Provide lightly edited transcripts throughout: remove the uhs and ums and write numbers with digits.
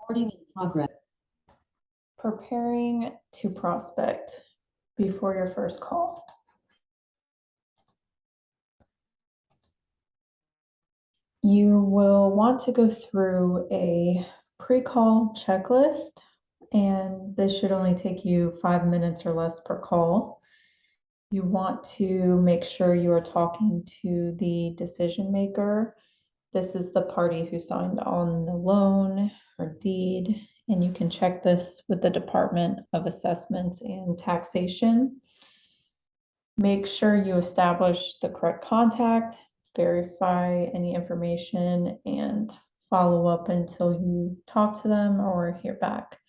Recording in progress. Preparing to prospect before your first call. You will want to go through a pre-call checklist, and this should only take you 5 minutes or less per call. You want to make sure you are talking to the decision maker. This is the party who signed on the loan or deed, and you can check this with the Department of Assessments and Taxation. Make sure you establish the correct contact, verify any information, and follow up until you talk to them or hear back.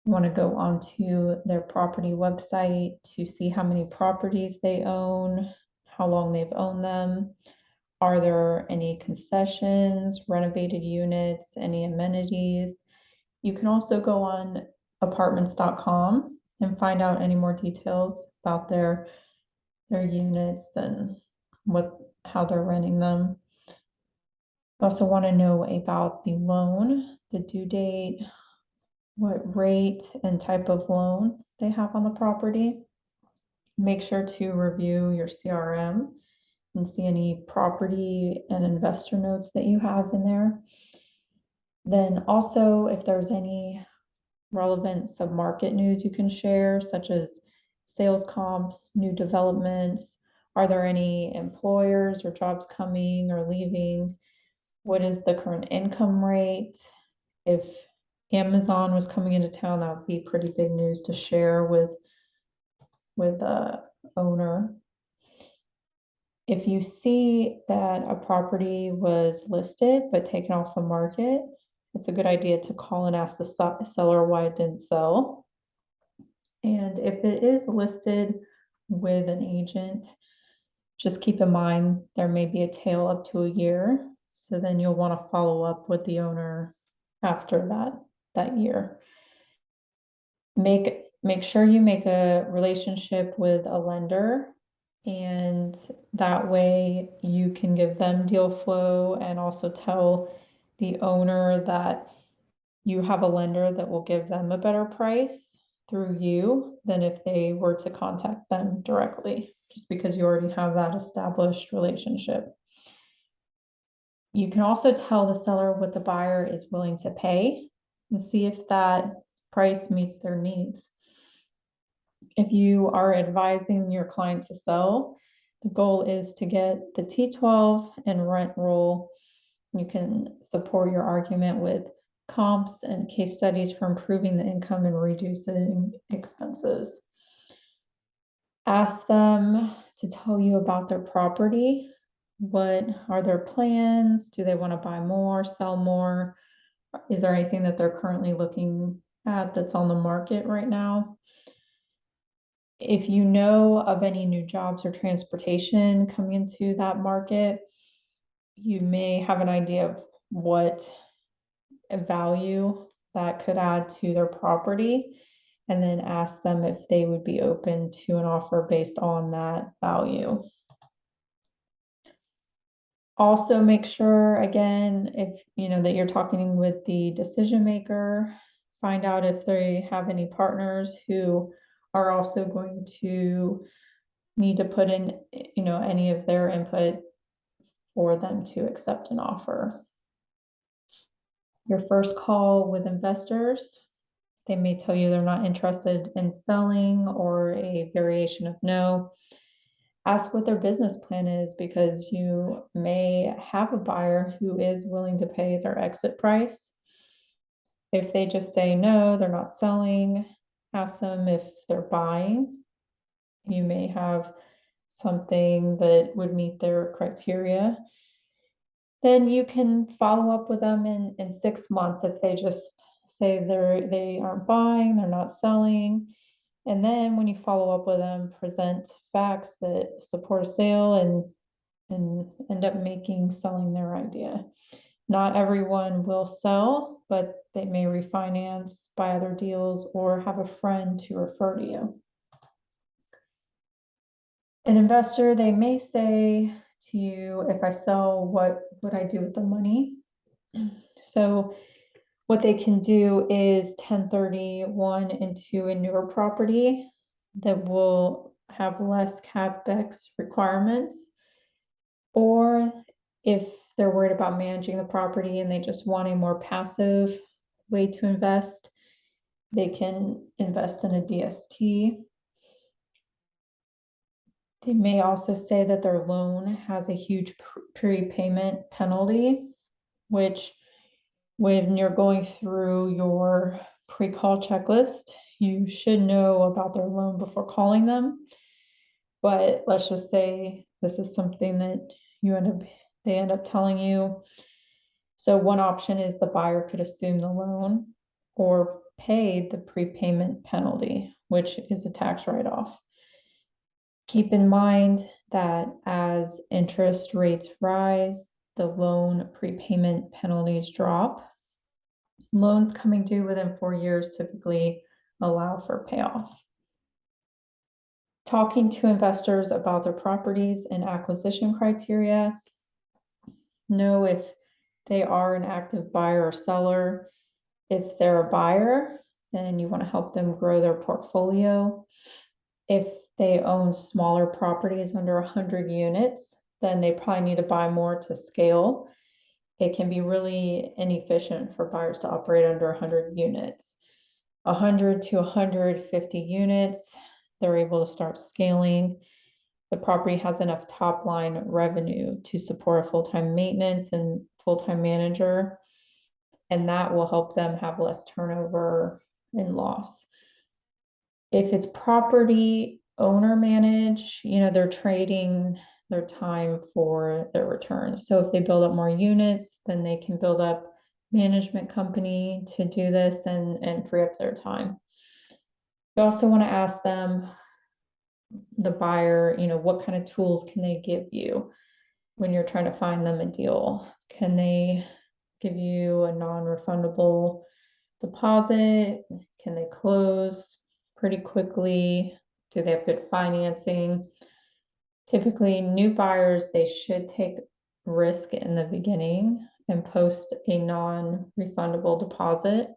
You want to go onto their property website to see how many properties they own, how long they've owned them. Are there any concessions, renovated units, any amenities? You can also go on apartments.com and find out any more details about their units and how they're renting them. You also want to know about the loan, the due date, what rate and type of loan they have on the property. Make sure to review your CRM and see any property and investor notes that you have in there. Then also, if there's any relevant submarket news you can share, such as sales comps, new developments. Are there any employers or jobs coming or leaving? What is the current income rate? If Amazon was coming into town, that would be pretty big news to share with the owner. If you see that a property was listed but taken off the market, it's a good idea to call and ask the seller why it didn't sell. And if it is listed with an agent, just keep in mind there may be a tail up to a year. So then you'll want to follow up with the owner after that year. Make sure you make a relationship with a lender, and that way you can give them deal flow and also tell the owner that you have a lender that will give them a better price through you than if they were to contact them directly, just because you already have that established relationship. You can also tell the seller what the buyer is willing to pay and see if that price meets their needs. If you are advising your client to sell, the goal is to get the T12 and rent roll. You can support your argument with comps and case studies for improving the income and reducing expenses. Ask them to tell you about their property. What are their plans? Do they want to buy more, sell more? Is there anything that they're currently looking at that's on the market right now? If you know of any new jobs or transportation coming into that market, you may have an idea of what value that could add to their property, and then ask them if they would be open to an offer based on that value. Also make sure, again, if you know that you're talking with the decision maker, find out if they have any partners who are also going to need to put in, any of their input for them to accept an offer. Your first call with investors, they may tell you they're not interested in selling or a variation of no. Ask what their business plan is, because you may have a buyer who is willing to pay their exit price. If they just say no, they're not selling, ask them if they're buying. You may have something that would meet their criteria. Then you can follow up with them in 6 months if they just say they aren't buying, they're not selling. And then when you follow up with them, present facts that support a sale and end up selling their idea. Not everyone will sell, but they may refinance, buy other deals, or have a friend to refer to you. An investor, they may say to you, if I sell, what would I do with the money? So What they can do is 1031 into a newer property that will have less CapEx requirements. Or if they're worried about managing the property and they just want a more passive way to invest, they can invest in a DST. They may also say that their loan has a huge prepayment penalty, which when you're going through your pre-call checklist, you should know about their loan before calling them. But let's just say this is something that they end up telling you. So one option is the buyer could assume the loan or pay the prepayment penalty, which is a tax write-off. Keep in mind that as interest rates rise, the loan prepayment penalties drop. Loans coming due within 4 years typically allow for payoff. Talking to investors about their properties and acquisition criteria. Know if they are an active buyer or seller. If they're a buyer, then you want to help them grow their portfolio. If they own smaller properties under 100 units, then they probably need to buy more to scale. It can be really inefficient for buyers to operate under 100 units. 100 to 150 units, they're able to start scaling. The property has enough top line revenue to support a full-time maintenance and full-time manager, and that will help them have less turnover and loss. If it's property owner managed, they're trading their time for their returns. So if they build up more units, then they can build up management company to do this and free up their time. You also want to ask them, the buyer, what kind of tools can they give you when you're trying to find them a deal? Can they give you a non-refundable deposit? Can they close pretty quickly? Do they have good financing? Typically, new buyers, they should take risk in the beginning and post a non-refundable deposit.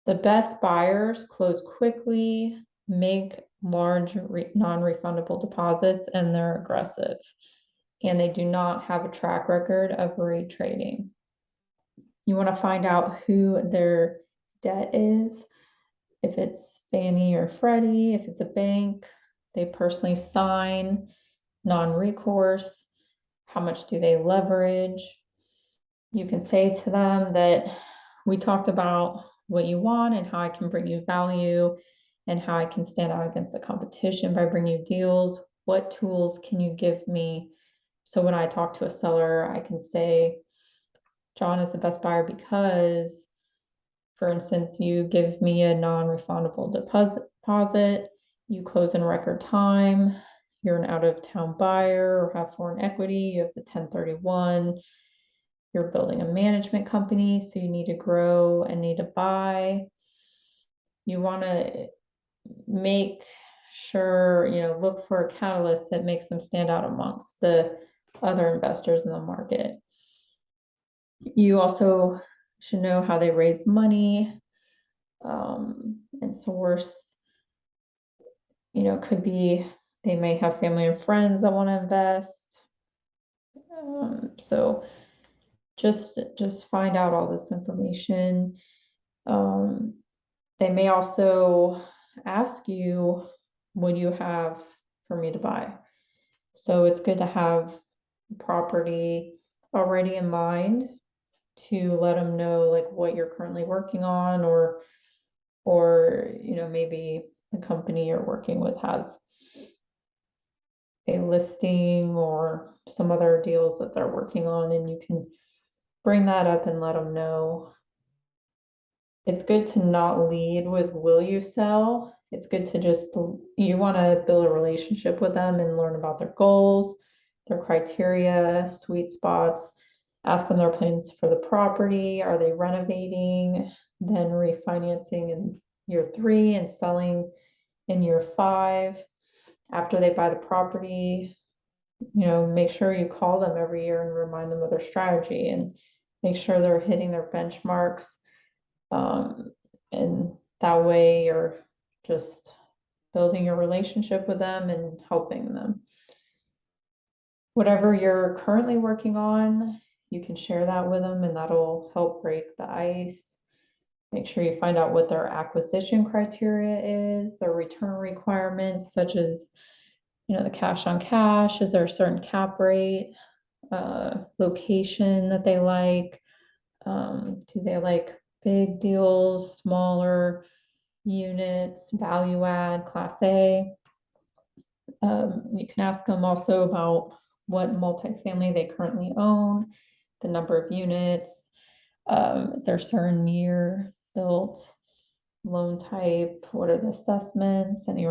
The best buyers close quickly, make large non-refundable deposits, and they're aggressive. And they do not have a track record of retrading. You want to find out who their debt is. If it's Fannie or Freddie, if it's a bank, they personally sign, non-recourse, how much do they leverage? You can say to them that we talked about what you want and how I can bring you value and how I can stand out against the competition by bringing you deals. What tools can you give me? So when I talk to a seller, I can say, John is the best buyer because, for instance, you give me a non-refundable deposit, you close in record time, you're an out-of-town buyer or have foreign equity, you have the 1031, you're building a management company, so you need to grow and need to buy. You want to make sure, look for a catalyst that makes them stand out amongst the other investors in the market. You also should know how they raise money and source. Could be they may have family and friends that want to invest. So just find out all this information. They may also ask you, what do you have for me to buy? So it's good to have property already in mind to let them know like what you're currently working on, or maybe the company you're working with has a listing or some other deals that they're working on, and you can bring that up and let them know. It's good to not lead with will you sell. It's good to you want to build a relationship with them and learn about their goals, their criteria, sweet spots. Ask them their plans for the property. Are they renovating, then refinancing in year 3 and selling in year 5? After they buy the property, make sure you call them every year and remind them of their strategy and make sure they're hitting their benchmarks. And that way you're just building your relationship with them and helping them. Whatever you're currently working on, you can share that with them and that'll help break the ice. Make sure you find out what their acquisition criteria is, their return requirements, such as, the cash on cash. Is there a certain cap rate, location that they like? Do they like big deals, smaller units, value add, class A? You can ask them also about what multifamily they currently own, the number of units, is there a certain year built, loan type, what are the assessments, any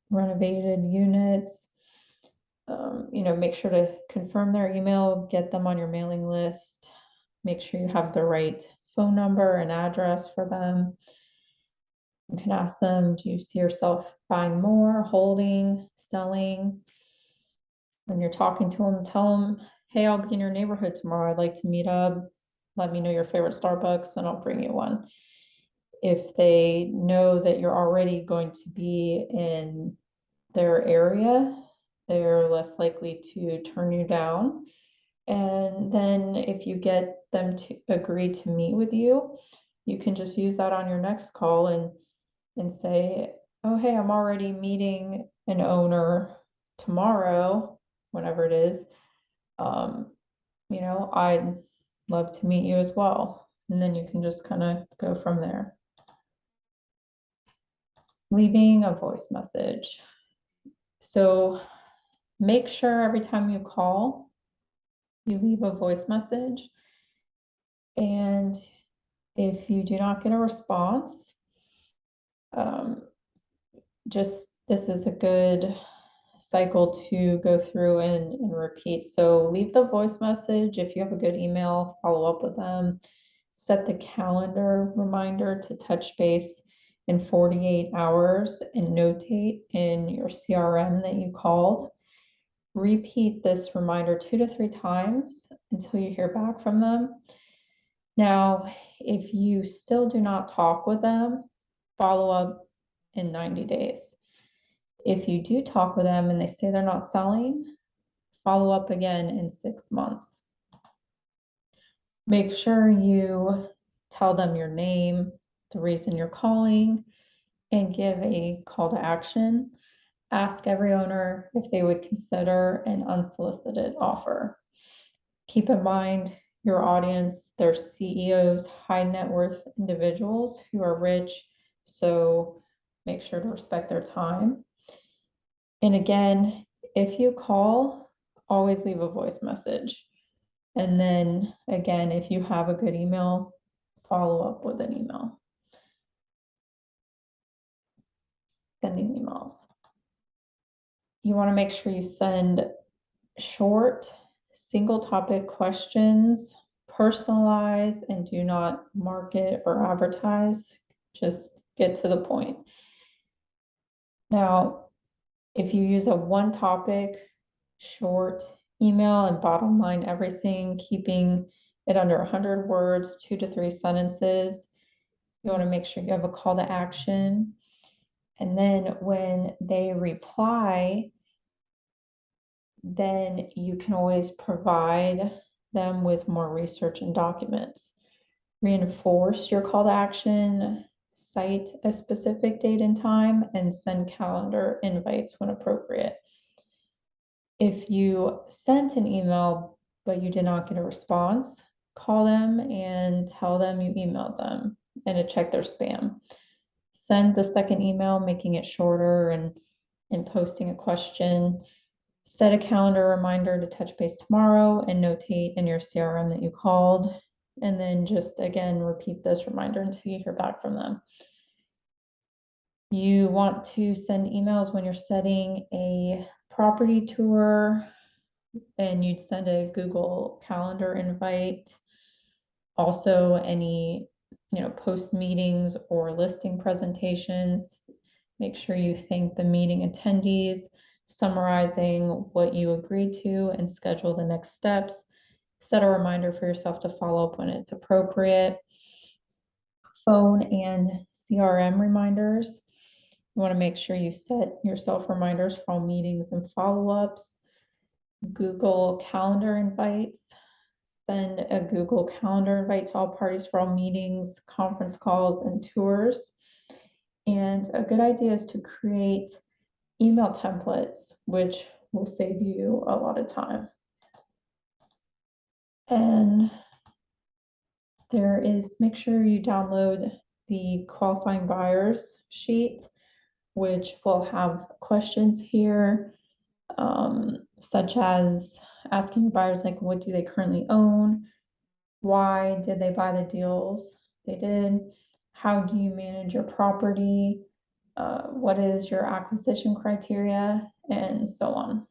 renovated units. Make sure to confirm their email, get them on your mailing list, make sure you have the right phone number and address for them. You can ask them, do you see yourself buying more, holding, selling? When you're talking to them, tell them, hey, I'll be in your neighborhood tomorrow. I'd like to meet up. Let me know your favorite Starbucks and I'll bring you one. If they know that you're already going to be in their area, they're less likely to turn you down. And then if you get them to agree to meet with you, you can just use that on your next call and say, oh, hey, I'm already meeting an owner tomorrow, whenever it is. I'd love to meet you as well. And then you can just kind of go from there. Leaving a voice message. So make sure every time you call, you leave a voice message. And if you do not get a response, this is a good cycle to go through and repeat. So leave the voice message. If you have a good email, follow up with them. Set the calendar reminder to touch base in 48 hours and notate in your CRM that you called. Repeat this reminder 2 to 3 times until you hear back from them. Now, if you still do not talk with them, follow up in 90 days. If you do talk with them and they say they're not selling, follow up again in 6 months. Make sure you tell them your name, the reason you're calling, and give a call to action. Ask every owner if they would consider an unsolicited offer. Keep in mind your audience, they're CEOs, high net worth individuals who are rich, so make sure to respect their time. And again, if you call, always leave a voice message. And then again, if you have a good email, follow up with an email. Sending emails. You want to make sure you send short, single topic questions, personalize, and do not market or advertise. Just get to the point. Now, if you use a one topic, short email and bottom line everything, keeping it under 100 words, 2 to 3 sentences, you want to make sure you have a call to action. And then when they reply, then you can always provide them with more research and documents. Reinforce your call to action, cite a specific date and time, and send calendar invites when appropriate. If you sent an email but you did not get a response, call them and tell them you emailed them and to check their spam. Send the second email, making it shorter and posting a question. Set a calendar reminder to touch base tomorrow and notate in your CRM that you called. And then just again, repeat this reminder until you hear back from them. You want to send emails when you're setting a property tour, and you'd send a Google Calendar invite. Also, any post meetings or listing presentations, make sure you thank the meeting attendees, summarizing what you agreed to, and schedule the next steps. Set a reminder for yourself to follow up when it's appropriate. phone and CRM reminders. You want to make sure you set yourself reminders for all meetings and follow-ups. Google Calendar invites. Send a Google Calendar invite to all parties for all meetings, conference calls, and tours. And a good idea is to create email templates, which will save you a lot of time. And make sure you download the qualifying buyers sheet, which will have questions here, such as asking your buyers, like, what do they currently own? Why did they buy the deals they did? How do you manage your property? What is your acquisition criteria? And so on.